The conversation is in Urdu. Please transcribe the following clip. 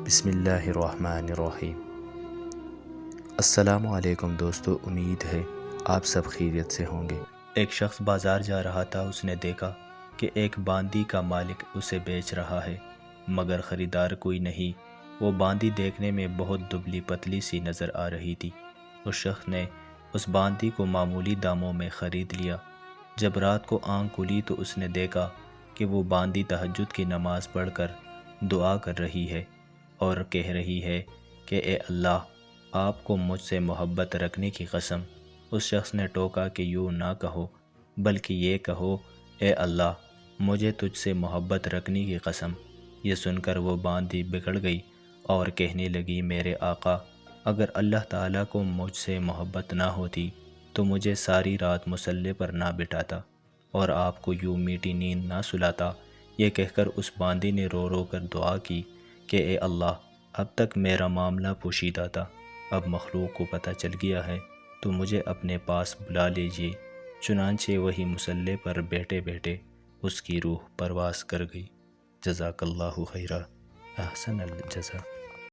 بسم اللہ الرحمن الرحیم۔ السلام علیکم دوستو، امید ہے آپ سب خیریت سے ہوں گے۔ ایک شخص بازار جا رہا تھا۔ اس نے دیکھا کہ ایک باندی کا مالک اسے بیچ رہا ہے مگر خریدار کوئی نہیں۔ وہ باندی دیکھنے میں بہت دبلی پتلی سی نظر آ رہی تھی۔ اس شخص نے اس باندی کو معمولی داموں میں خرید لیا۔ جب رات کو آنکھ کھلی تو اس نے دیکھا کہ وہ باندی تہجد کی نماز پڑھ کر دعا کر رہی ہے اور کہہ رہی ہے کہ اے اللہ، آپ کو مجھ سے محبت رکھنے کی قسم۔ اس شخص نے ٹوکا کہ یوں نہ کہو، بلکہ یہ کہو اے اللہ، مجھے تجھ سے محبت رکھنے کی قسم۔ یہ سن کر وہ باندی بگڑ گئی اور کہنے لگی، میرے آقا، اگر اللہ تعالیٰ کو مجھ سے محبت نہ ہوتی تو مجھے ساری رات مصلے پر نہ بٹھاتا اور آپ کو یوں میٹھی نیند نہ سلاتا۔ یہ کہہ کر اس باندی نے رو رو کر دعا کی کہ اے اللہ، اب تک میرا معاملہ پوشیدہ تھا، اب مخلوق کو پتہ چل گیا ہے، تو مجھے اپنے پاس بلا لیجیے۔ چنانچہ وہی مصلے پر بیٹھے بیٹھے اس کی روح پرواز کر گئی۔ جزاک اللہ خیرا، احسن الجزا۔